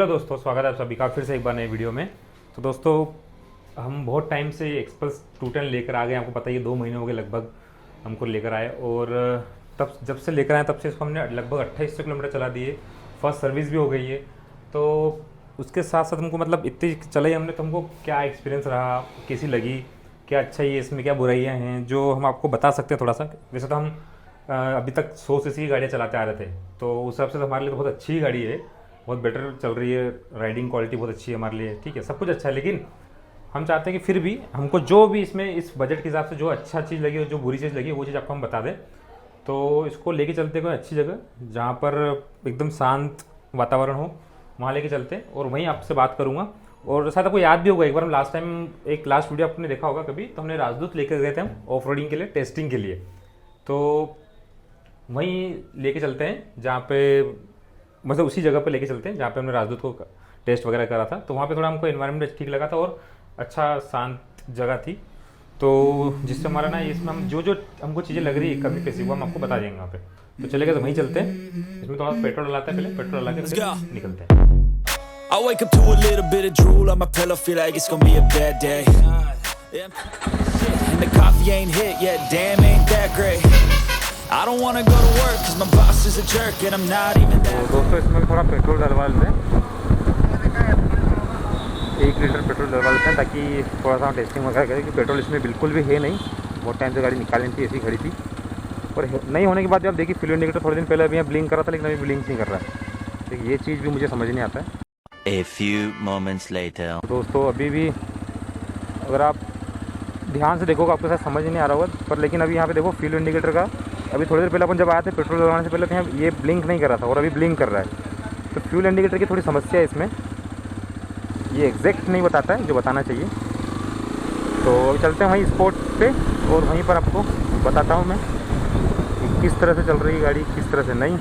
Hello दोस्तों, स्वागत है आप सभी का फिर से एक बार नए वीडियो में। तो दोस्तों, हम बहुत टाइम से एक्सपल्स 210 लेकर आ गए। आपको पता ही है 2 महीने हो गए लगभग हमको लेकर आए, और तब जब से लेकर आए तब से इसको हमने लगभग 2800 किलोमीटर चला दिए। फर्स्ट सर्विस भी हो गई है। तो उसके साथ साथ हमको मतलब इतनी चलाई हमने, तो हमको क्या एक्सपीरियंस रहा, कैसी लगी, क्या अच्छा ही है इसमें, क्या बुराइयाँ हैं, जो हम आपको बता सकते हैं थोड़ा सा। वैसे तो हम अभी तक 100 सीसी की गाड़ियाँ चलाते आ रहे थे, तो उस हिसाब से तो हमारे लिए तो बहुत अच्छी गाड़ी है, बहुत बेटर चल रही है, राइडिंग क्वालिटी बहुत अच्छी है हमारे लिए, ठीक है, सब कुछ अच्छा है। लेकिन हम चाहते हैं कि फिर भी हमको जो भी इसमें इस बजट के हिसाब से जो अच्छा चीज़ लगी और जो बुरी चीज़ लगी वो चीज़ आपको हम बता दें। तो इसको लेके चलते कोई अच्छी जगह जहाँ पर एकदम शांत वातावरण हो, वहाँ लेके चलते हैं, और वहीं आपसे बात करूँगा। और शायद आपको याद भी होगा, एक बार हम लास्ट टाइम एक लास्ट वीडियो आपने देखा होगा कभी, तो हमने राजदूत लेकर गए थे हम ऑफ रोडिंग के लिए, टेस्टिंग के लिए। तो वहीं लेके चलते हैं जहाँ पे, मतलब उसी जगह पे लेके चलते हैं जहाँ पे हमने राजदूत को टेस्ट वगैरह करा था। तो वहाँ पे थोड़ा हमको एनवायरनमेंट ठीक लगा था और अच्छा शांत जगह थी। तो जिससे हमारा ना इसमें हम जो जो हमको चीज़ें लग रही है कमी पेशी, वो हम आपको बता देंगे वहाँ पे। तो चलेगा, तो वहीं चलते हैं। इसमें थोड़ा पेट्रोल डलाते हैं, पहले पेट्रोल डला के फिर निकलते हैं। I wake up to a little bit of drool on my pillow, feel like it's gonna be a bad day. And the coffee ain't hit yet, damn ain't that great. I don't wanna go to work cause my boss is a jerk and I'm not even that. तो दोस्तों, इसमें थोड़ा petrol डलवा लेते हैं, 1 litre petrol डलवा लेते हैं, ताकि थोड़ा सा टेस्टिंग वगैरह करें। कि पेट्रोल इसमें बिल्कुल भी है नहीं, बहुत टाइम से गाड़ी निकाली थी, ऐसी खड़ी थी। और नहीं होने के बाद जब देखिए फ्यूल इंडिकेटर थोड़े दिन पहले अभी यहाँ ब्लिंक कर रहा था, लेकिन अभी ब्लिंक नहीं कर रहा है। तो ये चीज़ भी मुझे समझ नहीं आता है। A few moments later. दोस्तों, अभी भी अगर आप ध्यान से देखोगे आपको शायद समझ नहीं आ रहा होगा, पर लेकिन अभी यहाँ पे देखो फ्यूल इंडिकेटर का, अभी थोड़ी देर पहले अपन जब आए थे पेट्रोल डलवाने से पहले, तो यहाँ ये ब्लिंक नहीं कर रहा था और अभी ब्लिंक कर रहा है। तो फ्यूल इंडिकेटर की थोड़ी समस्या है इसमें, ये एग्जैक्ट नहीं बताता है जो बताना चाहिए। तो अभी चलते हैं वहीं स्पॉट पे, और वहीं पर आपको बताता हूँ मैं कि किस तरह से चल रही है गाड़ी, किस तरह से नहीं।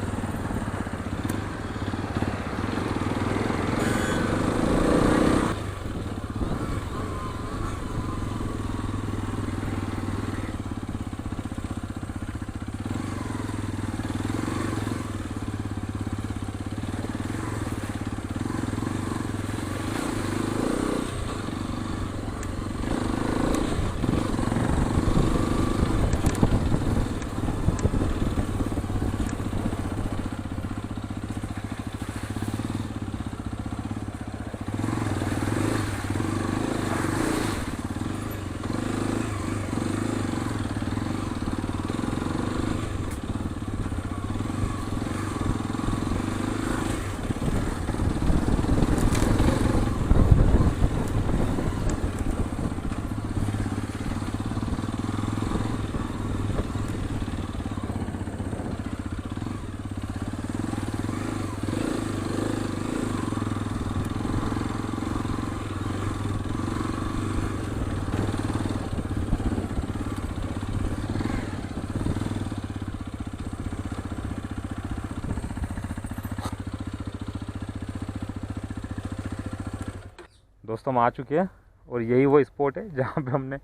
दोस्तों, हम आ चुके हैं, और यही वो स्पॉट है जहाँ पे हमने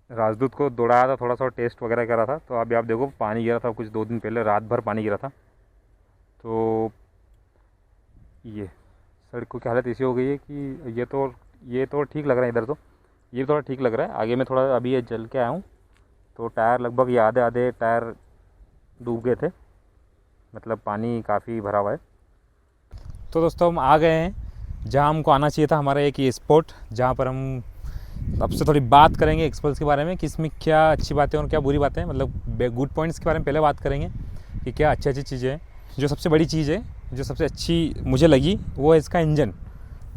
राजदूत को दौड़ाया था, थोड़ा सा टेस्ट वगैरह करा था। तो अभी आप देखो पानी गिरा था कुछ 2 दिन पहले, रात भर पानी गिरा था। तो ये सड़क की हालत ऐसी हो गई है कि ये तो ठीक लग रहा है, इधर तो ये थोड़ा ठीक लग रहा है। आगे में थोड़ा अभी ये जल के आया हूँ, तो टायर लगभग ये आधे आधे टायर डूब गए थे, मतलब पानी काफ़ी भरा हुआ है। तो दोस्तों, हम आ गए हैं जहाँ हमको आना चाहिए था, हमारा एक ये स्पॉट, जहाँ पर हम आपसे थोड़ी बात करेंगे एक्सपल्स के बारे में कि इसमें क्या अच्छी बातें और क्या बुरी बातें हैं, मतलब गुड पॉइंट्स के बारे में पहले बात करेंगे कि क्या अच्छी अच्छी चीज़ें हैं। जो सबसे बड़ी चीज़ है, जो सबसे अच्छी मुझे लगी, वो है इसका इंजन।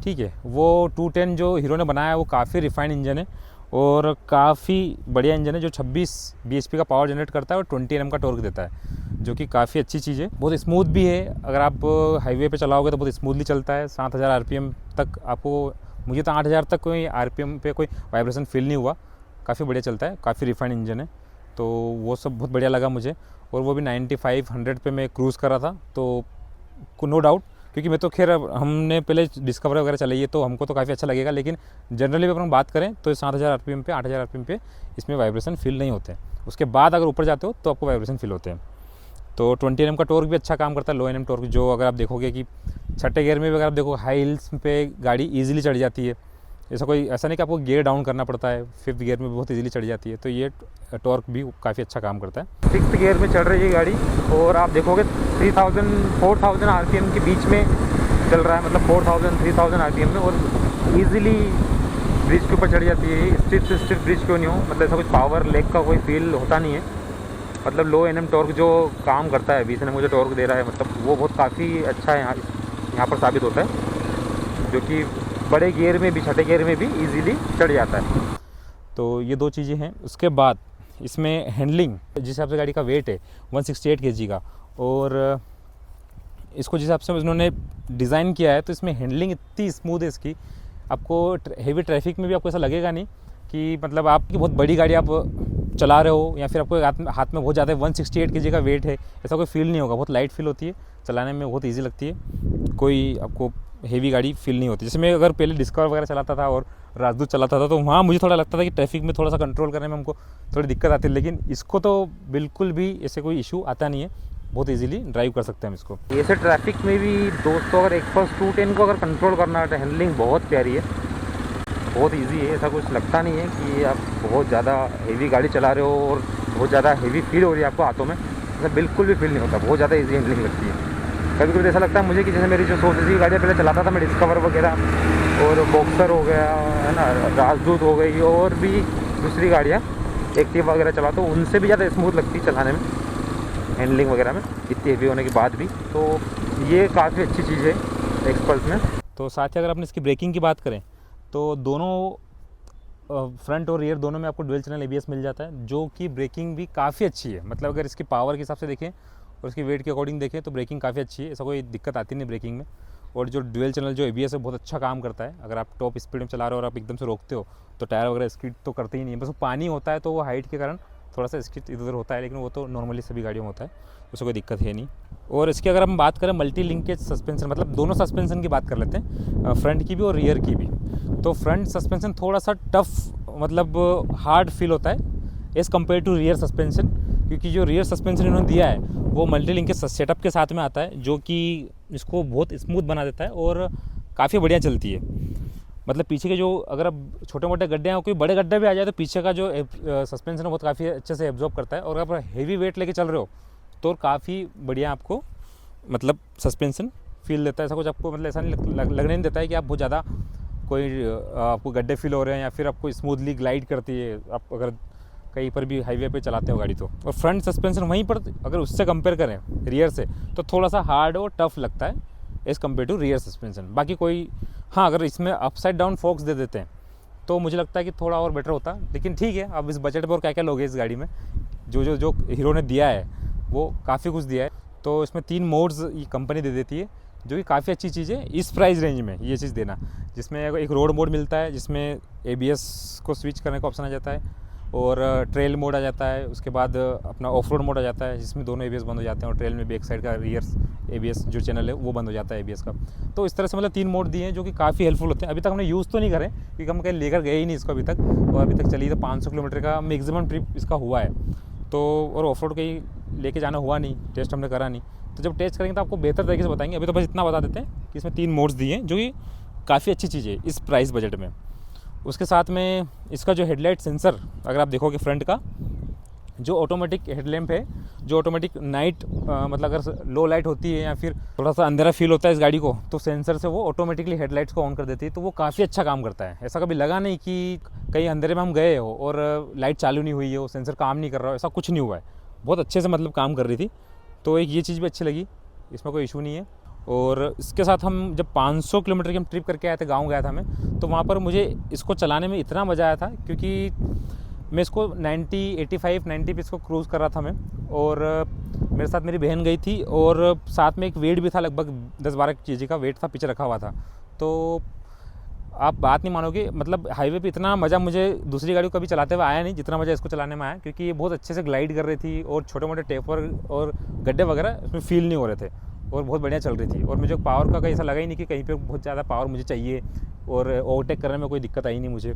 ठीक है, वो 210 जो हीरो ने बनाया है वो काफ़ी रिफाइंड इंजन है, और काफ़ी बढ़िया इंजन है, जो 26 bhp का पावर जनरेट करता है और 20 Nm का टॉर्क देता है, जो कि काफ़ी अच्छी चीज़ है। बहुत स्मूथ भी है, अगर आप हाईवे पे चलाओगे तो बहुत स्मूथली चलता है। 7000 RPM तक आपको, मुझे तो 8000 तक कोई RPM पे कोई वाइब्रेशन फील नहीं हुआ। काफ़ी बढ़िया चलता है, काफ़ी रिफाइंड इंजन है, तो वो सब बहुत बढ़िया लगा मुझे। और वो भी 95-100 पे मैं क्रूज़ कर रहा था, तो नो डाउट, क्योंकि मैं तो खैर हमने पहले डिस्कवर वगैरह चलाई है, तो हमको तो काफ़ी अच्छा लगेगा। लेकिन जनरली अगर हम बात करें तो 7000 RPM पे, 8000 RPM पे इसमें वाइब्रेशन फील नहीं होते। उसके बाद अगर ऊपर जाते हो तो आपको वाइब्रेशन फील होते हैं। तो 20 Nm का टॉर्क भी अच्छा काम करता है, लो Nm टॉर्क, जो अगर आप देखोगे कि छठे गियर में भी अगर आप देखो हाई हिल्स पे गाड़ी ईजिली चढ़ जाती है। ऐसा नहीं कि आपको गियर डाउन करना पड़ता है, 5th गियर में बहुत इजीली चढ़ जाती है। तो ये टॉर्क भी काफ़ी अच्छा काम करता है। 6th गियर में चढ़ रही है गाड़ी और आप देखोगे 4000 RPM के बीच में चल रहा है, मतलब 3000 RPM में, और ईजिली ब्रिज के ऊपर चढ़ जाती है। स्ट्रिप से स्ट्रिप ब्रिज क्यों नहीं हो, मतलब ऐसा कुछ पावर लेग का कोई फील होता नहीं है। मतलब लो Nm टॉर्क जो काम करता है, 20 Nm मुझे टॉर्क दे रहा है, मतलब वो बहुत काफ़ी अच्छा है यहाँ पर साबित होता है, जो कि बड़े गियर में भी, छठे गियर में भी इजीली चढ़ जाता है। तो ये दो चीज़ें हैं। उसके बाद इसमें हैंडलिंग, जिस हिसाब से गाड़ी का वेट है 168 kg का, और इसको जिस हिसाब से उन्होंने डिज़ाइन किया है, तो इसमें हैंडलिंग इतनी स्मूथ है इसकी, आपको हेवी ट्रैफिक में भी आपको ऐसा लगेगा नहीं कि मतलब आपकी बहुत बड़ी गाड़ी आप चला रहे हो, या फिर आपको हाथ में बहुत ज़्यादा 168 kg का वेट है, ऐसा कोई फील नहीं होगा। बहुत लाइट फील होती है, चलाने में बहुत ईजी लगती है, कोई आपको हेवी गाड़ी फील नहीं होती। जैसे मैं अगर पहले डिस्कवर वगैरह चलाता था और राजदूत चलाता था, तो वहाँ मुझे थोड़ा लगता था कि ट्रैफिक में थोड़ा सा कंट्रोल करने में हमको थोड़ी दिक्कत आती है, लेकिन इसको तो बिल्कुल भी ऐसे कोई इशू आता नहीं है, बहुत इजीली ड्राइव कर सकते हैं हम इसको। ऐसे ट्रैफिक में भी दोस्तों अगर एक्सपल्स 210 को अगर कंट्रोल करना है, तो हैंडलिंग बहुत प्यारी है, बहुत इजी है। ऐसा कुछ लगता नहीं है कि आप बहुत ज़्यादा हेवी गाड़ी चला रहे हो और बहुत ज़्यादा हेवी फील हो रही है आपको हाथों में, ऐसा बिल्कुल भी फील नहीं होता, बहुत ज़्यादा ईजी हैंडलिंग लगती है। कभी कभी ऐसा लगता है मुझे कि जैसे मेरी जो 100 cc की गाड़ियाँ पहले चलाता था मैं, डिस्कवर वगैरह और बॉक्सर हो गया है ना, राजदूत हो गई, और भी दूसरी गाड़ियाँ एक्टिवा वगैरह चलाता हूँ, उनसे भी ज़्यादा स्मूथ लगती है चलाने में, हैंडलिंग वगैरह में, इतनी हेवी होने के बाद भी। तो ये काफ़ी अच्छी चीज़ है एक्सपल्स में। तो साथ ही अगर अपने इसकी ब्रेकिंग की बात करें, तो दोनों फ्रंट और रियर दोनों में आपको डुअल चैनल ABS मिल जाता है, जो कि ब्रेकिंग भी काफ़ी अच्छी है। मतलब अगर इसकी पावर के हिसाब से देखें और उसकी वेट के अकॉर्डिंग देखें तो ब्रेकिंग काफ़ी अच्छी है, ऐसा कोई दिक्कत आती नहीं ब्रेकिंग में। और जो डुअल चैनल जो ABS है बहुत अच्छा काम करता है। अगर आप टॉप स्पीड में चला रहे हो और आप एकदम से रोकते हो तो टायर वगैरह स्किड तो करते ही नहीं है, बस वो पानी होता है तो वो हाइट के कारण थोड़ा सा स्किड इधर उधर होता है, लेकिन वो तो नॉर्मली सभी गाड़ियों में होता है, उससे कोई दिक्कत है नहीं। और इसकी अगर हम बात करें मल्टी लिंकेज सस्पेंशन, मतलब दोनों सस्पेंशन की बात कर लेते हैं, फ्रंट की भी और रियर की भी। तो फ्रंट सस्पेंशन थोड़ा सा टफ, मतलब हार्ड फील होता है as compare to rear suspension, क्योंकि जो रियर सस्पेंशन इन्होंने दिया है वो मल्टी लिंकेज सेटअप के साथ में आता है, जो कि इसको बहुत स्मूथ बना देता है और काफ़ी बढ़िया चलती है। मतलब पीछे के जो अगर अब छोटे मोटे गड्ढे हैं, कोई बड़े गड्ढे भी आ जाए तो पीछे का जो सस्पेंशन है वो काफ़ी अच्छे से एब्जॉर्ब करता है, और अगर आप हेवी वेट लेके चल रहे हो तो काफ़ी बढ़िया आपको मतलब सस्पेंशन फील देता है। ऐसा कुछ आपको मतलब ऐसा नहीं लगने नहीं देता है कि आप बहुत ज़्यादा कोई आपको गड्ढे फील हो रहे हैं, या फिर आपको स्मूथली ग्लाइड करती है आप अगर कहीं पर भी हाईवे पे चलाते हो गाड़ी तो। और फ्रंट सस्पेंशन वहीं पर अगर उससे कंपेयर करें रियर से तो थोड़ा सा हार्ड और टफ लगता है as compare to rear suspension. बाकी कोई हाँ, अगर इसमें अपसाइड डाउन फोक्स दे देते हैं तो मुझे लगता है कि थोड़ा और बेटर होता, लेकिन ठीक है, अब इस बजट पर और क्या क्या लोगे इस गाड़ी में, जो हीरो ने दिया है वो काफ़ी कुछ दिया है। तो इसमें 3 मोड्स ये कंपनी दे देती है, जो कि काफ़ी अच्छी चीज़ है इस प्राइस रेंज में ये चीज़ देना, जिसमें एक रोड मोड मिलता है जिसमें ABS को स्विच करने का ऑप्शन आ जाता है, और ट्रेल मोड आ जाता है, उसके बाद अपना ऑफ रोड मोड आ जाता है जिसमें दोनों ABS बंद हो जाते हैं, और ट्रेल में बैक साइड का रियर ABS जो चैनल है वो बंद हो जाता है ABS का। तो इस तरह से मतलब 3 मोड दिए हैं जो कि काफ़ी हेल्पफुल होते हैं। अभी तक हमने यूज़ तो नहीं करे क्योंकि हम कहीं लेकर गए ही नहीं इसको अभी तक, और अभी तक चली तो 500 किलोमीटर का मैक्सिमम ट्रिप इसका हुआ है, तो और ऑफ रोड कहीं लेके जाना हुआ नहीं, टेस्ट हमने करा नहीं। तो जब टेस्ट करेंगे तो आपको बेहतर तरीके से बताएंगे। अभी तो बस इतना बता देते हैं कि इसमें 3 मोड्स दिए हैं जो कि काफ़ी अच्छी चीज़ है इस प्राइस बजट में। उसके साथ में इसका जो हेडलाइट सेंसर अगर आप देखोगे फ्रंट का, जो ऑटोमेटिक हेडलैम्प है, जो ऑटोमेटिक नाइट मतलब अगर लो लाइट होती है या फिर थोड़ा सा अंधेरा फील होता है इस गाड़ी को, तो सेंसर से वो ऑटोमेटिकली हेडलाइट्स को ऑन कर देती है, तो वो काफ़ी अच्छा काम करता है। ऐसा कभी लगा नहीं कि कहीं अंधेरे में हम गए हो और लाइट चालू नहीं हुई हो, सेंसर काम नहीं कर रहा हो, ऐसा कुछ नहीं हुआ है, बहुत अच्छे से मतलब काम कर रही थी। तो एक ये चीज़ भी अच्छी लगी, इसमें कोई इशू नहीं है। और इसके साथ हम जब 500 किलोमीटर की हम ट्रिप करके आए थे, गांव गया था मैं, तो वहाँ पर मुझे इसको चलाने में इतना मज़ा आया था क्योंकि मैं इसको 90 पे इसको क्रूज़ कर रहा था मैं, और मेरे साथ मेरी बहन गई थी, और साथ में एक वेट भी था, लगभग 10-12 kg का वेट था, पीछे रखा हुआ था। तो आप बात नहीं मानोगे, मतलब हाईवे पे इतना मज़ा मुझे दूसरी गाड़ी को कभी चलाते हुए आया नहीं जितना मज़ा इसको चलाने में आया, क्योंकि ये बहुत अच्छे से ग्लाइड कर रही थी और छोटे मोटे टेपर और गड्ढे वगैरह उसमें फील नहीं हो रहे थे, और बहुत बढ़िया चल रही थी। और मुझे पावर का कहीं ऐसा लगा ही नहीं कि कहीं पे बहुत ज़्यादा पावर मुझे चाहिए, और ओवरटेक करने में कोई दिक्कत आई नहीं मुझे।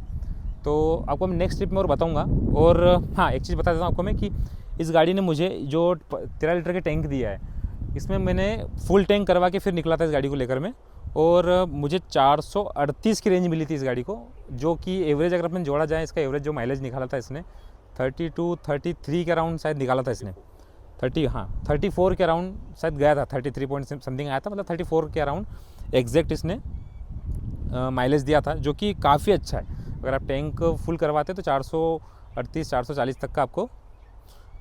तो आपको मैं नेक्स्ट ट्रिप में और बताऊंगा। और हाँ, एक चीज़ बता देता हूँ आपको मैं कि इस गाड़ी ने मुझे जो 13 लीटर के टैंक दिया है, इसमें मैंने फुल टैंक करवा के फिर निकला था इस गाड़ी को लेकर मैं, और मुझे 438 की रेंज मिली थी इस गाड़ी को, जो कि एवरेज अगर अपन जोड़ा जाए, इसका एवरेज जो माइलेज निकाला था इसने 32-33 के अराउंड शायद निकाला था इसने, 34 के अराउंड शायद गया था, 33 पॉइंट समथिंग आया था, मतलब 34 के अराउंड एग्जैक्ट इसने माइलेज दिया था, जो कि काफ़ी अच्छा है। अगर आप टैंक फुल करवाते तो 438-440 तक का आपको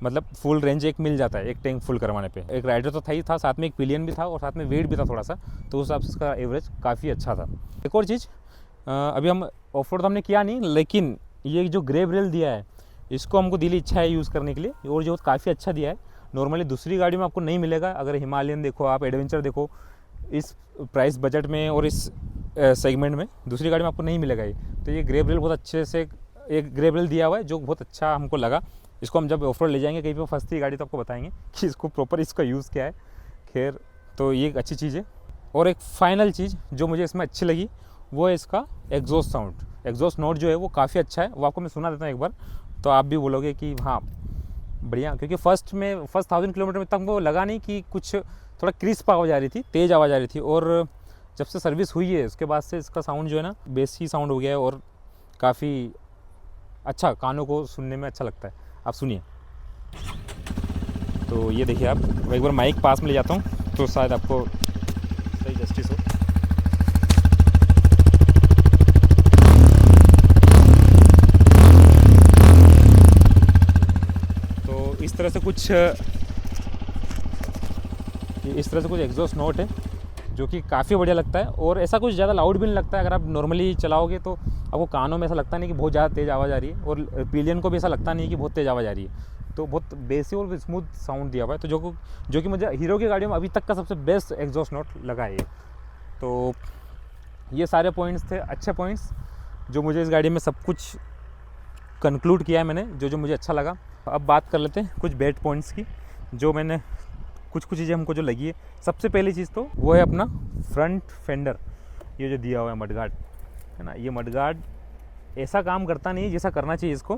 मतलब फुल रेंज एक मिल जाता है एक टैंक फुल करवाने पे। एक राइडर तो था ही था, साथ में एक पिलियन भी था और साथ में वेट भी था थोड़ा सा, तो उस हिसाब से इसका एवरेज काफ़ी अच्छा था। एक और चीज़, अभी हम ऑफ रोड तो हमने किया नहीं, लेकिन ये जो ग्रेब रेल दिया है इसको हमको दिली इच्छा है यूज़ करने के लिए, और जो काफ़ी अच्छा दिया है। नॉर्मली दूसरी गाड़ी में आपको नहीं मिलेगा, अगर हिमालयन देखो, आप एडवेंचर देखो, इस प्राइस बजट में और इस सेगमेंट में दूसरी गाड़ी में आपको नहीं मिलेगा ये। तो ये ग्रेब रेल बहुत अच्छे से एक ग्रेब रेल दिया हुआ है, जो बहुत अच्छा हमको लगा। इसको हम जब ऑफ रोड ले जाएंगे कहीं पे फंसती गाड़ी तो आपको बताएंगे कि इसको प्रॉपर इसका यूज़ क्या है। खैर, तो ये एक अच्छी चीज़ है। और एक फाइनल चीज़ जो मुझे इसमें अच्छी लगी वो है इसका एग्जॉस्ट साउंड। एग्जॉस्ट नोट जो है वो काफ़ी अच्छा है, वो आपको मैं सुना देता हूँ एक बार, तो आप भी बोलोगे कि हाँ बढ़िया। क्योंकि फर्स्ट 1000 किलोमीटर में तक वो लगा नहीं कि कुछ थोड़ा क्रिस्प आवाज़ आ रही थी, तेज़ आवाज़ आ रही थी, और जब से सर्विस हुई है उसके बाद से इसका साउंड जो है ना बेसी साउंड हो गया है, और काफ़ी अच्छा, कानों को सुनने में अच्छा लगता है। आप सुनिए। तो ये देखिए आप, मैं एक बार माइक पास में ले जाता हूँ तो शायद आपको सही जस्टिस हो। तो इस तरह से कुछ एग्जॉस्ट नोट है जो कि काफ़ी बढ़िया लगता है, और ऐसा कुछ ज़्यादा लाउड भी नहीं लगता है। अगर आप नॉर्मली चलाओगे तो आपको कानों में ऐसा लगता नहीं कि बहुत ज़्यादा तेज़ आवाज़ आ रही है, और पिलियन को भी ऐसा लगता नहीं कि बहुत तेज़ आवाज़ आ रही है। तो बहुत बेसी और स्मूथ साउंड दिया हुआ है, तो जो कि मुझे हीरो की गाड़ियों में अभी तक का सबसे बेस्ट एग्जॉस्ट नोट लगा है ये। तो ये सारे पॉइंट्स थे, अच्छे पॉइंट्स जो मुझे इस गाड़ी में सब कुछ कंक्लूड किया है मैंने, जो मुझे अच्छा लगा। अब बात कर लेते हैं कुछ बैड पॉइंट्स की, जो मैंने कुछ चीज़ें हमको जो लगी है। सबसे पहली चीज़ तो वो है अपना फ्रंट फेंडर, ये जो दिया हुआ है मडगार्ड, है ना। ये मडगार्ड ऐसा काम करता नहीं जैसा करना चाहिए इसको।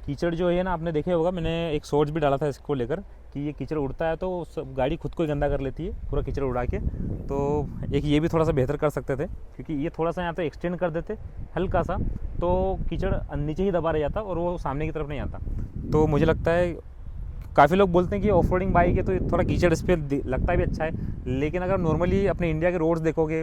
कीचड़ जो है ना, आपने देखे होगा, मैंने एक शॉर्ट्स भी डाला था इसको लेकर कि ये कीचड़ उड़ता है तो गाड़ी खुद को ही गंदा कर लेती है पूरा कीचड़ उड़ा के। तो एक ये भी थोड़ा सा बेहतर कर सकते थे, क्योंकि ये थोड़ा सा यहाँ पे एक्सटेंड कर देते हल्का सा, तो कीचड़ नीचे ही दबा रह जाता और वो सामने की तरफ नहीं आता। तो मुझे लगता है, काफ़ी लोग बोलते हैं कि ऑफ रोडिंग बाइक है तो थोड़ा कीचड़ इस पर लगता भी अच्छा है, लेकिन अगर नॉर्मली अपने इंडिया के रोड्स देखोगे,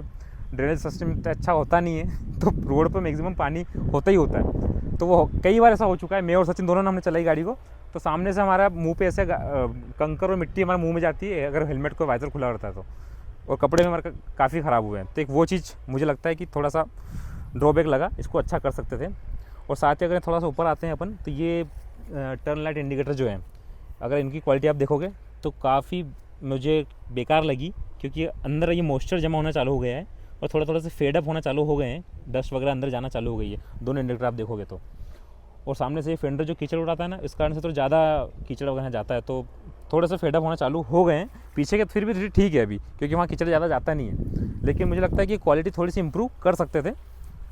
ड्रेनेज सिस्टम इतना अच्छा होता नहीं है, तो रोड पर मैक्सिमम पानी होता ही होता है। तो वो कई बार ऐसा हो चुका है, मैं और सचिन दोनों ने हमने चलाई गाड़ी को, तो सामने से हमारा मुंह पे ऐसे कंकर और मिट्टी हमारे मुंह में जाती है अगर हेलमेट को वाइजर खुला रहता है तो, और कपड़े में हमारे काफ़ी ख़राब हुए हैं। तो एक वो चीज़ मुझे लगता है कि थोड़ा सा ड्रॉबैक लगा, इसको अच्छा कर सकते थे। और साथ ही अगर थोड़ा सा ऊपर आते हैं अपन, तो ये टर्न लाइट इंडिकेटर जो है, अगर इनकी क्वालिटी आप देखोगे तो काफ़ी मुझे बेकार लगी, क्योंकि अंदर ये मॉइस्चर जमा होना चालू हो गया है और थोड़ा थोड़ा से फेडअप होना चालू हो गए हैं, डस्ट वगैरह अंदर जाना चालू हो गई है दोनों इंडिकेटर आप देखोगे तो। और सामने से ये फेंडर जो कीचड़ उड़ाता है ना, इस कारण से तो ज़्यादा कीचड़ वगैरह जाता है, तो थोड़ा सा फेडअप होना चालू हो गए हैं। पीछे के फिर भी ठीक है अभी, क्योंकि वहाँ कीचड़ ज़्यादा जाता नहीं है, लेकिन मुझे लगता है कि क्वालिटी थोड़ी सी इंप्रूव कर सकते थे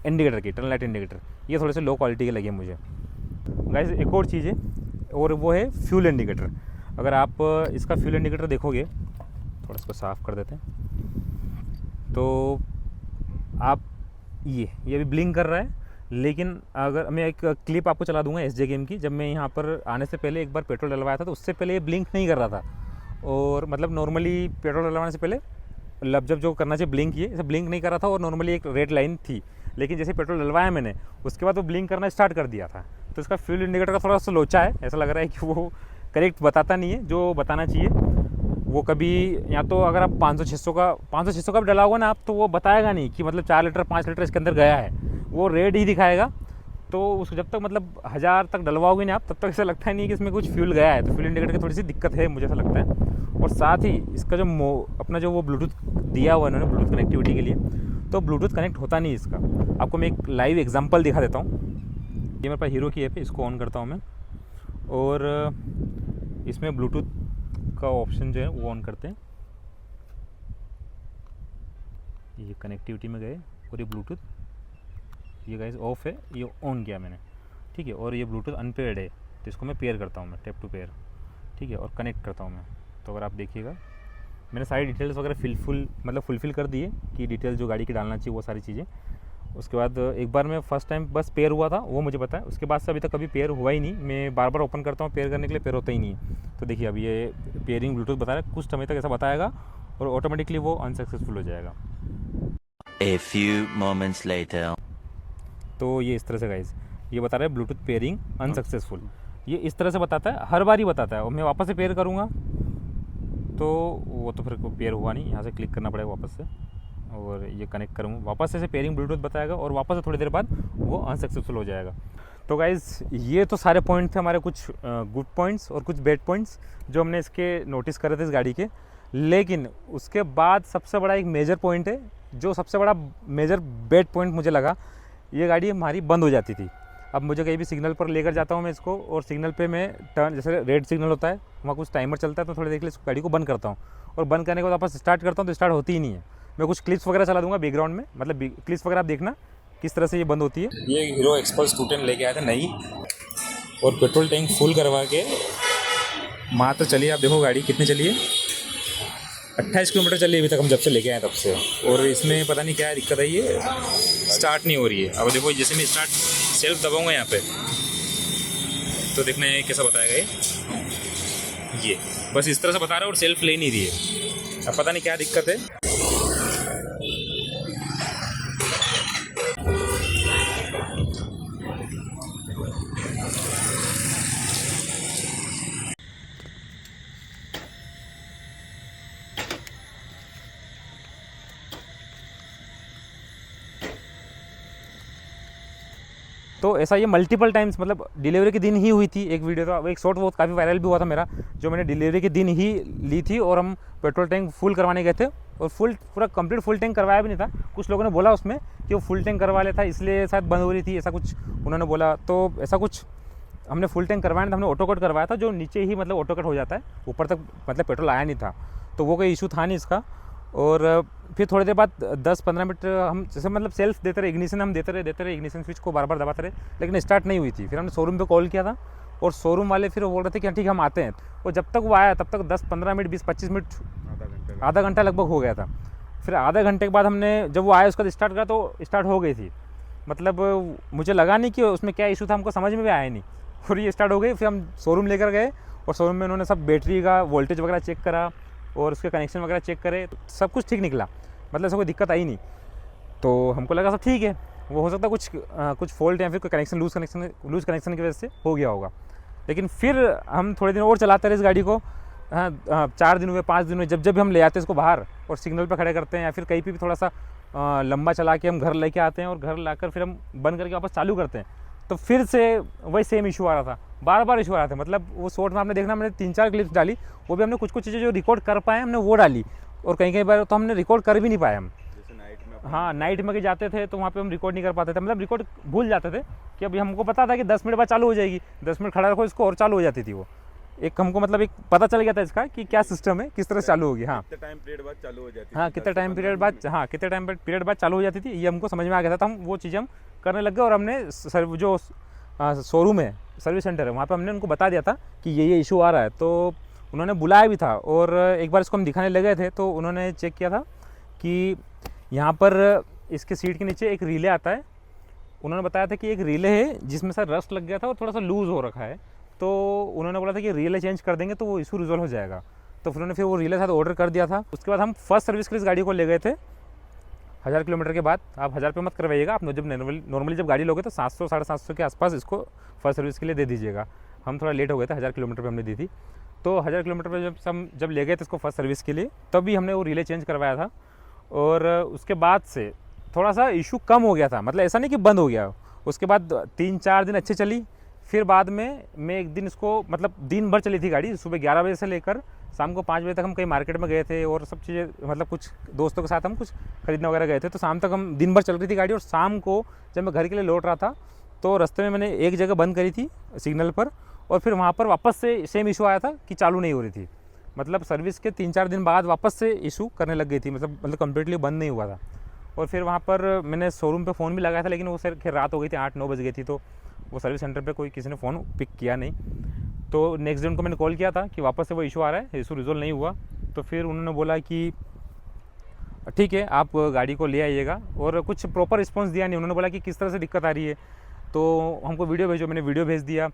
इंडिकेटर की, टर्न लाइट इंडिकेटर, ये थोड़े से लो क्वालिटी के लगे मुझे। गाइस एक और चीज़ है, और वो है फ्यूल इंडिकेटर। अगर आप इसका फ्यूल इंडिकेटर देखोगे, थोड़ा इसको साफ़ कर देते हैं, तो आप ये अभी ब्लिंक कर रहा है, लेकिन अगर मैं एक क्लिप आपको चला दूंगा एसजे गेम की, जब मैं यहाँ पर आने से पहले एक बार पेट्रोल डलवाया था तो उससे पहले ये ब्लिंक नहीं कर रहा था। और मतलब नॉर्मली पेट्रोल डलवाने से पहले जब जो करना चाहिए ब्लिंक, ये ब्लिंक नहीं कर रहा था, और नॉर्मली एक रेड लाइन थी, लेकिन जैसे पेट्रोल डलवाया मैंने उसके बाद वो ब्लिंक करना स्टार्ट कर दिया था। तो इसका फ्यूल इंडिकेटर का थोड़ा सा लोचा है, ऐसा लग रहा है कि वो करेक्ट बताता नहीं है जो बताना चाहिए। वो कभी या तो अगर आप 500-600 का भी डला होगा ना आप, तो वो बताएगा नहीं कि मतलब 4 लीटर 5 लीटर इसके अंदर गया है, वो रेड ही दिखाएगा। तो उसको जब तक मतलब 1000 तक डलवाओगे ना आप, तब तक ऐसा लगता नहीं कि इसमें कुछ फ्यूल गया है। तो फ्यूल इंडिकेटर की थोड़ी सी दिक्कत है, मुझे ऐसा लगता है। और साथ ही इसका जो अपना जो वो ब्लूटूथ दिया हुआ है इन्होंने ब्लूटूथ कनेक्टिविटी के लिए, तो ब्लूटूथ कनेक्ट होता नहीं इसका। आपको मैं एक लाइव एग्जांपल दिखा देता हूँ। ये मेरे पास हीरो की ऐप है, इसको ऑन करता हूँ मैं, और इसमें ब्लूटूथ का ऑप्शन जो है वो ऑन करते हैं। ये कनेक्टिविटी में गए और ये ब्लूटूथ, ये गाइस ऑफ है, ये ऑन किया मैंने, ठीक है। और ये ब्लूटूथ अनपेयर्ड है, तो इसको मैं पेयर करता हूँ, मैं टैप टू पेयर, ठीक है, और कनेक्ट करता हूँ मैं। तो अगर आप देखिएगा मैंने सारी डिटेल्स वगैरह फुलफ़िल कर दिए कि डिटेल जो गाड़ी की डालना चाहिए वो सारी चीज़ें। उसके बाद एक बार मैं फर्स्ट टाइम बस पेयर हुआ था, वो मुझे पता है। उसके बाद से अभी तक कभी पेयर हुआ ही नहीं। मैं बार बार ओपन करता हूँ पेयर करने के लिए, पेयर होता ही नहीं है। तो देखिए अब ये पेयरिंग ब्लूटूथ बता रहा है, कुछ समय तक ऐसा बताएगा और ऑटोमेटिकली वो अनसक्सेसफुल हो जाएगा। A few moments later. तो ये इस तरह से गाइस ये बता रहा है ब्लूटूथ पेयरिंग अनसक्सेसफुल। ये इस तरह से बताता है, हर बार ही बताता है। और मैं वापस से पेयर करूँगा तो वो तो फिर पेयर हुआ नहीं, यहाँ से क्लिक करना पड़ेगा वापस से और ये कनेक्ट करूँगा, वापस से पेयरिंग ब्लूटूथ बताएगा और वापस से थोड़ी देर बाद वो अनसक्सेसफुल हो जाएगा। तो गाइज़ ये तो सारे पॉइंट थे हमारे, कुछ गुड पॉइंट्स और कुछ बैड पॉइंट्स जो हमने इसके नोटिस करे थे इस गाड़ी के। लेकिन उसके बाद सबसे बड़ा एक मेजर पॉइंट है, जो सबसे बड़ा मेजर बैड पॉइंट मुझे लगा, ये गाड़ी हमारी बंद हो जाती थी। अब मुझे कहीं भी सिग्नल पर लेकर जाता हूँ मैं इसको, और सिग्नल पे मैं टर्न, जैसे रेड सिग्नल होता है वहाँ कुछ टाइमर चलता है, तो थोड़ी देर के लिए इस गाड़ी को बंद करता हूँ और बंद करने के बाद वापस स्टार्ट करता हूँ तो स्टार्ट होती ही नहीं है। मैं कुछ क्लिप्स वगैरह चला दूँगा बैकग्राउंड में, मतलब क्लिप्स वगैरह आप देखना किस तरह से ये बंद होती है। ये हीरो एक्सपल्स 210 लेके आया था नई, और पेट्रोल टैंक फुल करवा के मात्र चलिए, आप देखो गाड़ी कितनी चली है, 28 किलोमीटर चली अभी तक हम जब से लेके आए तब से। और इसमें पता नहीं क्या दिक्कत है, ये स्टार्ट नहीं हो रही है। अब देखो जैसे मैं स्टार्ट सेल्फ दबाऊंगा यहाँ पे तो देखना है कैसा बताएगा ये बस इस तरह से बता रहा है और सेल्फ ले नहीं रही है। अब पता नहीं क्या दिक्कत है। तो ऐसा ये मल्टीपल टाइम्स, मतलब डिलीवरी के दिन ही हुई थी एक वीडियो, तो एक शॉर्ट वो काफ़ी वायरल भी हुआ था मेरा, जो मैंने डिलीवरी के दिन ही ली थी और हम पेट्रोल टैंक फुल करवाने गए थे और पूरा कंप्लीट फुल टैंक करवाया भी नहीं था। कुछ लोगों ने बोला उसमें कि वो फुल टैंक करवा लेता इसलिए शायद बंद हो रही थी, ऐसा कुछ उन्होंने बोला। तो ऐसा कुछ हमने फुल टैंक करवाया नहीं था, हमने ऑटो कट करवाया था, जो नीचे ही मतलब ऑटो कट हो जाता है, ऊपर तक मतलब पेट्रोल आया नहीं था, तो वो कोई इशू था नहीं इसका। और फिर थोड़ी देर बाद 10-15 मिनट हम जैसे मतलब सेल्फ देते रहे, इग्निशन हम देते रहे, इग्निशन स्विच को बार बार दबाते रहे, लेकिन स्टार्ट नहीं हुई थी। फिर हमने शोरूम पे कॉल किया था और शोरूम वाले फिर बोल रहे थे कि ठीक है हम आते हैं। और जब तक वो आया तब तक 10-15 मिनट 20-25 मिनट आधा घंटा लगभग हो गया था। फिर आधे घंटे के बाद हमने जब वो आया उसका स्टार्ट करा तो स्टार्ट हो गई थी, मतलब मुझे लगा नहीं कि उसमें क्या इशू था, हमको समझ में भी आया नहीं, और ये स्टार्ट हो गई। फिर हम शोरूम लेकर गए और शोरूम में उन्होंने सब बैटरी का वोल्टेज वगैरह चेक करा और उसके कनेक्शन वगैरह चेक करे, सब कुछ ठीक निकला, मतलब ऐसा कोई दिक्कत आई नहीं। तो हमको लगा सब ठीक है, वो हो सकता है कुछ फॉल्ट या फिर कोई कनेक्शन लूज़ कनेक्शन की वजह से हो गया होगा। लेकिन फिर हम थोड़े दिन और चलाते रहे इस गाड़ी को। 4 दिन हुए, 5 दिन हुए, जब भी हम ले आते हैं इसको बाहर और सिग्नल पर खड़े करते हैं या फिर कहीं पे भी थोड़ा सा लंबा चला के हम घर लेके आते हैं और घर लाकर फिर हम बंद करके वापस चालू करते हैं, तो फिर से वही सेम इशू आ रहा था, बार इशू आ रहा था। मतलब वो शॉर्ट में आपने देखना, मैंने 3-4 क्लिप्स डाली, वो भी हमने कुछ चीज़ें जो रिकॉर्ड कर पाए हमने वो डाली, और कहीं बार तो हमने रिकॉर्ड कर भी नहीं पाए हम। हाँ, नाइट में जाते थे तो वहाँ पे हम रिकॉर्ड नहीं कर पाते थे, मतलब रिकॉर्ड भूल जाते थे कि अभी हमको पता था कि 10 मिनट बाद चालू हो जाएगी, 10 मिनट खड़ा रखो इसको और चालू हो जाती थी वो। एक हमको मतलब एक पता चल गया था इसका कि क्या सिस्टम है, किस तरह से चालू होगी। हाँ, कितने टाइम पीरियड बाद चालू हो जाती थी, हाँ कितने टाइम पीरियड बाद चालू हो जाती थी, ये हमको समझ में आ गया था। तो हम वो चीज़ें हम करने लग गए और हमने जो शोरूम है, सर्विस सेंटर है, वहाँ पे हमने उनको बता दिया था कि ये इशू आ रहा है, तो उन्होंने बुलाया भी था। और एक बार इसको हम दिखाने लगे थे तो उन्होंने चेक किया था कि यहाँ पर इसके सीट के नीचे एक रिले आता है, उन्होंने बताया था कि एक रिले है जिसमें सर रस्ट लग गया था और थोड़ा सा लूज़ हो रखा है, तो उन्होंने बोला था कि रिले चेंज कर देंगे तो वो इशू रिजॉल्व हो जाएगा। तो फिर उन्होंने वो रिले साथ ऑर्डर कर दिया था। उसके बाद हम फर्स्ट सर्विस के लिए इस गाड़ी को ले गए थे 1000 किलोमीटर के बाद। आप 1000 पे मत करवाइएगा, आप जब नॉर्मली जब गाड़ी लोगे तो 700-750 के आसपास इसको फर्स्ट सर्विस के लिए दे दीजिएगा। हम थोड़ा लेट हो गए थे, 1000 किलोमीटर पे हमने दी थी। तो 1000 किलोमीटर पे जब ले गए थे इसको फर्स्ट सर्विस के लिए, तभी हमने वो रिले चेंज करवाया था। और उसके बाद से थोड़ा सा इशू कम हो गया था, मतलब ऐसा नहीं कि बंद हो गया। उसके बाद 3-4 दिन अच्छे चली, फिर बाद में मैं एक दिन इसको, मतलब दिन भर चली थी गाड़ी, सुबह 11 बजे से लेकर शाम को 5 बजे तक हम कहीं मार्केट में गए थे और सब चीज़ें, मतलब कुछ दोस्तों के साथ हम कुछ खरीदने वगैरह गए थे, तो शाम तक हम दिन भर चल रही थी गाड़ी। और शाम को जब मैं घर के लिए लौट रहा था तो रास्ते में मैंने एक जगह बंद करी थी सिग्नल पर, और फिर वहाँ पर वापस से सेम इशू आया था कि चालू नहीं हो रही थी। मतलब सर्विस के 3-4 दिन बाद वापस से इशू करने लग गई थी, मतलब कम्प्लीटली बंद नहीं हुआ था। और फिर वहाँ पर मैंने शोरूम पे फ़ोन भी लगाया था, लेकिन वो खैर रात हो गई थी, 8-9 बज गई थी, तो वो सर्विस सेंटर पे कोई किसी ने फ़ोन पिक किया नहीं। तो नेक्स्ट डे उनको मैंने कॉल किया था कि वापस से वो इशू आ रहा है, इशू रिजोल्व नहीं हुआ। तो फिर उन्होंने बोला कि ठीक है आप गाड़ी को ले आइएगा, और कुछ प्रॉपर रिस्पांस दिया नहीं। उन्होंने बोला कि किस तरह से दिक्कत आ रही है, तो हमको वीडियो भेजो, मैंने वीडियो भेज दिया।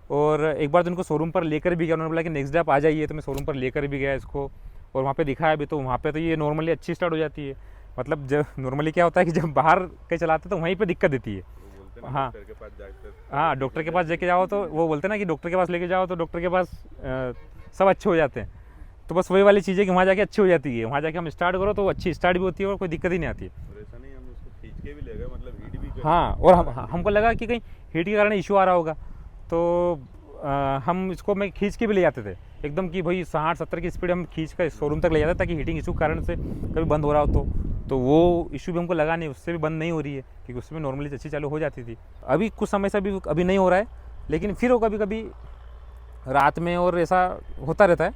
और एक बार तो उनको शोरूम पर लेकर भी गया, उन्होंने बोला कि नेक्स्ट डे आप आ जाइए, तो मैं शोरूम पर लेकर भी गया इसको, और वहाँ पे दिखाया भी। तो वहाँ पे तो ये नॉर्मली अच्छी स्टार्ट हो जाती है। मतलब जब नॉर्मली क्या होता है कि जब बाहर कहीं चलाते तो वहीं पे दिक्कत देती है। हाँ हाँ, डॉक्टर के पास लेके जाओ तो वो बोलते हैं ना कि डॉक्टर के पास लेके जाओ तो डॉक्टर के पास सब अच्छे हो जाते हैं। तो बस वही वाली चीज़ है कि वहाँ जाके अच्छी हो जाती है, वहाँ जाके हम स्टार्ट करो तो अच्छी स्टार्ट भी होती है और कोई दिक्कत ही नहीं आती है। ऐसा नहीं हम उसको खींच के भी ले गए, मतलब हीट भी हाँ, और हमको लगा कि कहीं हीट के कारण इशू आ रहा होगा, तो हम इसको मैं खींच के भी ले जाते थे एकदम कि भाई 60-70 की स्पीड हम खींच कर शोरूम तक ले जाते ताकि हीटिंग इशू कारण से कभी बंद हो रहा हो तो वो इशू भी हमको लगा नहीं, उससे भी बंद नहीं हो रही है, क्योंकि उसमें नॉर्मली अच्छी चालू हो जाती थी। अभी कुछ समय से अभी नहीं हो रहा है, लेकिन फिर वो कभी कभी रात में और ऐसा होता रहता है।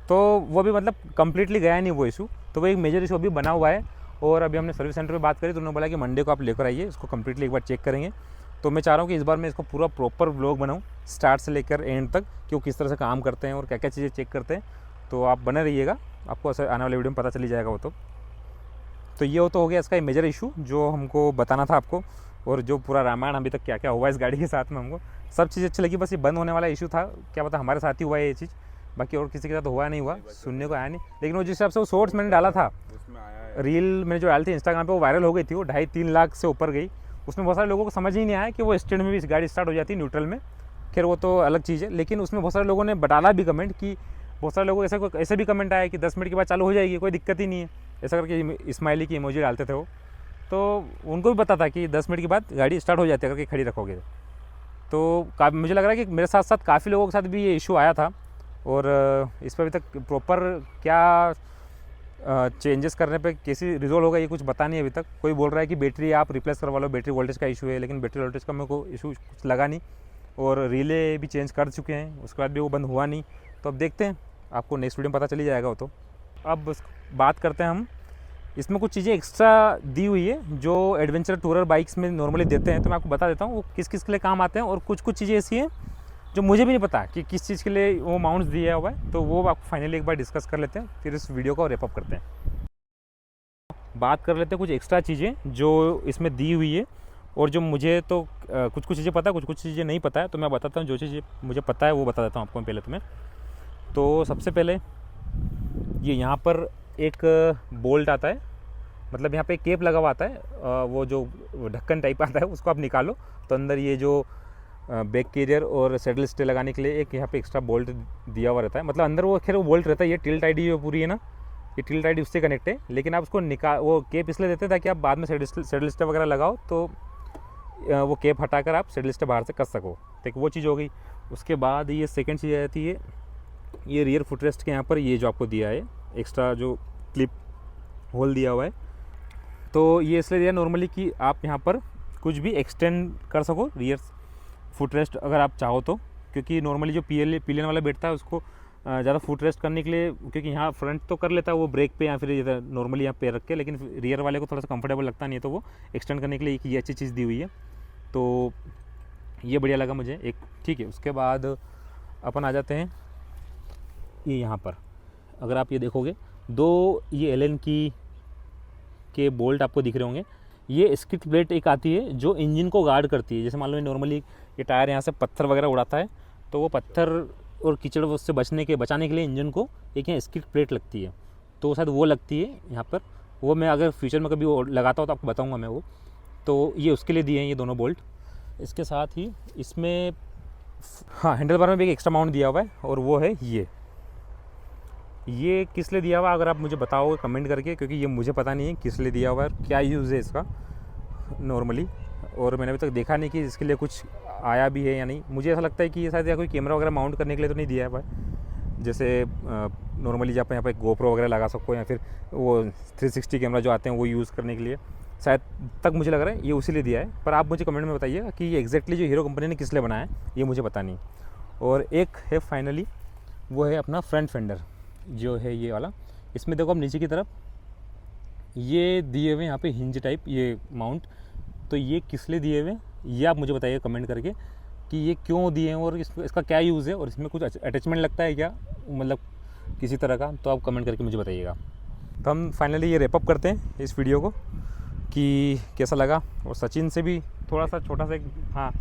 तो वो भी मतलब कम्प्लीटली गया नहीं वो इशू, तो वो एक मेजर इशू अभी बना हुआ है। और अभी हमने सर्विस सेंटर पे बात करी तो उन्होंने बोला कि मंडे को आप लेकर आइए, इसको कम्प्लीटली एक बार चेक करेंगे। तो मैं चाह रहा हूँ कि इस बार मैं इसको पूरा प्रॉपर व्लॉग बनाऊँ स्टार्ट से लेकर एंड तक, कि वो किस तरह से काम करते हैं और क्या क्या चीज़ें चेक करते हैं। तो आप बने रहिएगा, आपको ऐसे आने वाले वीडियो में पता चली जाएगा वो। तो ये तो हो गया इसका मेजर इशू जो हमको बताना था आपको, और जो पूरा रामायण अभी तक क्या क्या हुआ इस गाड़ी के साथ में हमको सब चीज़ अच्छी लगी। बस ये बंद होने वाला इशू था, क्या पता हमारे साथ ही हुआ है ये चीज़, बाकी और किसी के साथ हुआ नहीं हुआ, सुनने को आया नहीं। लेकिन वो जिस हिसाब से वो शॉर्ट्स मैंने डाला था, उसमें आया है। रील मैंने जो डाली थी इंस्टाग्राम पे, वो वायरल हो गई थी, वो 2.5-3 लाख से ऊपर गई। उसमें बहुत सारे लोगों को समझ ही नहीं आया कि वो स्टैंड में भी गाड़ी स्टार्ट हो जाती है न्यूट्रल में। खैर वो तो अलग चीज़ है, लेकिन उसमें बहुत सारे लोगों ने डाला भी कमेंट कि बहुत सारे लोगों को ऐसे भी कमेंट आया कि 10 मिनट के बाद चालू हो जाएगी, कोई दिक्कत ही नहीं है, ऐसा करके स्माइली की इमोजी डालते थे वो। तो उनको भी पता था कि 10 मिनट के बाद गाड़ी स्टार्ट हो जाती है करके खड़ी रखोगे। तो मुझे लग रहा है कि मेरे साथ साथ काफ़ी लोगों के साथ भी ये इशू आया था, और इस पर अभी तक प्रॉपर क्या चेंजेस करने पे कैसे रिजोल्व होगा ये कुछ पता नहीं अभी तक। कोई बोल रहा है कि बैटरी आप रिप्लेस करवा लो, बैटरी वोल्टेज का इशू है, लेकिन बैटरी वोल्टेज का मेरे को इशू कुछ लगा नहीं। और रिले भी चेंज कर चुके हैं, उसके बाद भी वो बंद हुआ नहीं। तो अब देखते हैं, आपको नेक्स्ट वीडियो में पता चली जाएगा वो। तो अब बात करते हैं हम, इसमें कुछ चीज़ें एक्स्ट्रा दी हुई है जो एडवेंचर टूरर बाइक्स में नॉर्मली देते हैं, तो मैं आपको बता देता हूँ वो किस किस के लिए काम आते हैं। और कुछ कुछ चीज़ें ऐसी हैं जो मुझे भी नहीं पता कि किस चीज़ के लिए वो माउंट्स दिया हुआ है, तो वो आपको फाइनली एक बार डिस्कस कर लेते हैं, फिर इस वीडियो को रैप अप करते हैं। बात कर लेते हैं कुछ एक्स्ट्रा चीज़ें जो इसमें दी हुई है, और जो मुझे तो कुछ कुछ चीज़ें पता है, कुछ कुछ चीज़ें नहीं पता है, तो मैं बताता हूँ। जो चीज़ें मुझे पता है वो बता देता हूँ आपको पहले तुम्हें। तो सबसे पहले ये यहाँ पर एक बोल्ट आता है, मतलब यहाँ पे एक केप लगा हुआ आता है, वो जो ढक्कन टाइप आता है उसको आप निकालो तो अंदर ये जो बैक कैरियर और सैडल स्टे लगाने के लिए एक यहाँ पे एक्स्ट्रा बोल्ट दिया हुआ रहता है। मतलब अंदर वो खैर वो बोल्ट रहता है, ये टिल्ट आईडी जो पूरी है ना, ये टिल्ट आईडी उससे कनेक्ट है, लेकिन आप उसको वो केप इसलिए देते हैं ताकि आप बाद में सैडल स्टे वगैरह लगाओ तो वो केप हटाकर आप सैडल स्टे बाहर से कर सको। तो एक वो चीज़ हो गई। उसके बाद ये सेकेंड चीज़ आती है, ये रियर फुटरेस्ट के यहाँ पर ये जो आपको दिया है एक्स्ट्रा जो क्लिप होल दिया हुआ है, तो ये इसलिए दिया नॉर्मली कि आप यहाँ पर कुछ भी एक्सटेंड कर सको रियर फुटरेस्ट अगर आप चाहो तो, क्योंकि नॉर्मली जो पिलियन वाला बैठता है उसको ज़्यादा फुट रेस्ट करने के लिए, क्योंकि यहाँ फ्रंट तो कर लेता है वो ब्रेक पे या फिर नॉर्मली यहाँ पैर रख के, लेकिन रियर वाले को थोड़ा सा कंफर्टेबल लगता नहीं है, तो वो एक्सटेंड करने के लिए ये अच्छी चीज़ दी हुई है, तो ये बढ़िया लगा मुझे एक। ठीक है, उसके बाद अपन आ जाते हैं ये यहाँ पर, अगर आप ये देखोगे दो ये एलन की के बोल्ट आपको दिख रहे होंगे। ये स्किट प्लेट एक आती है जो इंजन को गार्ड करती है। जैसे मान लो नॉर्मली ये टायर यहाँ से पत्थर वगैरह उड़ाता है, तो वो पत्थर और कीचड़ उससे बचाने के लिए इंजन को एक यहाँ स्किट प्लेट लगती है, तो शायद वो लगती है यहाँ पर। वो मैं अगर फ्यूचर में कभी वो लगाता हूँ तो आपको बताऊँगा मैं वो। तो ये उसके लिए दिए हैं ये दोनों बोल्ट। इसके साथ ही इसमें हाँ हैंडल बार में भी एक एक्स्ट्रा माउंट दिया हुआ है, और वो है ये किस लिए दिया हुआ अगर आप मुझे बताओगे कमेंट करके, क्योंकि ये मुझे पता नहीं है किस लिए दिया हुआ है, क्या यूज़ है इसका नॉर्मली, और मैंने अभी तक देखा नहीं कि इसके लिए कुछ आया भी है या नहीं। मुझे ऐसा लगता है कि ये शायद या कोई कैमरा वगैरह माउंट करने के लिए तो नहीं दिया है, जैसे नॉर्मली जब यहाँ पर गोप्रो वगैरह लगा सको या फिर वो 360 कैमरा जो आते हैं वो यूज़ करने के लिए, शायद तक मुझे लग रहा है ये उसी लिए दिया है। पर आप मुझे कमेंट में बताइएगा कि ये एग्जैक्टली जो हीरो कंपनी ने किस लिए बनाया है, ये मुझे पता नहीं। और एक है फाइनली वो है अपना फ्रंट फेंडर जो है ये वाला। इसमें देखो अब नीचे की तरफ ये दिए हुए यहाँ पे हिंज टाइप ये माउंट, तो ये किस लिए दिए हुए ये आप मुझे बताइए कमेंट करके। कि ये क्यों दिए हैं और इसका क्या यूज़ है और इसमें कुछ अटैचमेंट लगता है क्या, मतलब किसी तरह का, तो आप कमेंट करके मुझे बताइएगा। तो हम फाइनली ये रैप अप करते हैं इस वीडियो को कि कैसा लगा, और सचिन से भी थोड़ा सा छोटा सा हाँ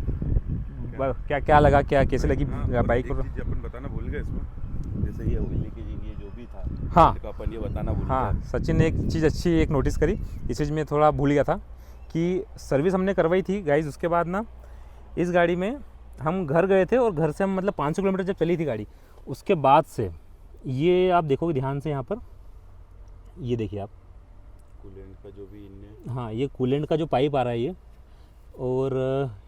क्या क्या लगा, क्या कैसे लगी बाइक। और एक चीज़ अपन बताना भूल गए इसमें, जैसे ये ऑयल लीकेज ये जो भी था, हाँ तो अपन ये बताना भूल हाँ, गए। सचिन ने एक चीज़ अच्छी एक नोटिस करी, इस चीज़ में थोड़ा भूल गया था कि सर्विस हमने करवाई थी गाइज। उसके बाद ना इस गाड़ी में हम घर गए थे और घर से हम मतलब 500 किलोमीटर जब चली थी गाड़ी, उसके बाद से ये आप देखोगे ध्यान से यहाँ पर, ये देखिए आप, कूलेंट का जो भी इनने, हाँ ये कूलेंट का जो पाइप आ रहा है ये, और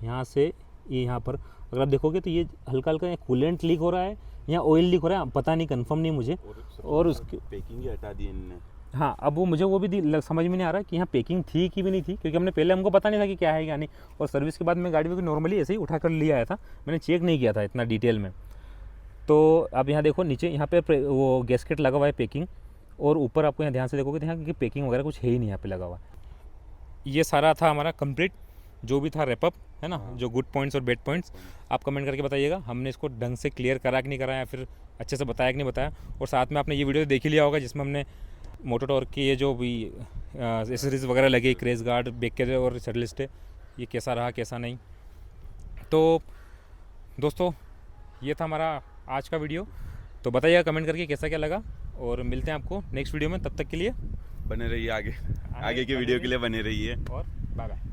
यहाँ से ये यहाँ पर अगर आप देखोगे तो ये हल्का हल्का कूलेंट लीक हो रहा है या ऑयल लीक हो रहा है, पता नहीं, कंफर्म नहीं मुझे। और उसकी पैकिंग ही हटा दी इनने। हाँ, अब वो मुझे वो भी समझ में नहीं आ रहा कि यहाँ पैकिंग थी कि भी नहीं थी, क्योंकि हमने पहले हमको पता नहीं था कि क्या है क्या नहीं, और सर्विस के बाद मैं गाड़ी को नॉर्मली ऐसे ही उठा कर ले आया था, मैंने चेक नहीं किया था इतना डिटेल में। तो आप यहाँ देखो नीचे यहाँ पे वो गैस्केट लगा हुआ है पैकिंग, और ऊपर आपको यहाँ ध्यान से देखोगे तो यहाँ क्योंकि पैकिंग वगैरह कुछ है ही नहीं यहाँ पे लगा हुआ। ये सारा था हमारा कंप्लीट जो भी था रैपअप, है ना, जो गुड पॉइंट्स और बैड पॉइंट्स आप कमेंट करके बताइएगा, हमने इसको ढंग से क्लियर करा कि नहीं करा, या फिर अच्छे से बताया कि नहीं बताया। और साथ में आपने ये वीडियो देख ही लिया होगा जिसमें हमने मोटो टॉर्क की ये जो भी एसेसरीज वगैरह लगे, क्रेज गार्ड, बेकर और सेटलिस्टे, ये कैसा रहा कैसा नहीं। तो दोस्तों ये था हमारा आज का वीडियो, तो बताइएगा कमेंट करके कैसा क्या लगा, और मिलते हैं आपको नेक्स्ट वीडियो में। तब तक के लिए बने रहिए, आगे के वीडियो के लिए बने रहिए, और बाय बाय।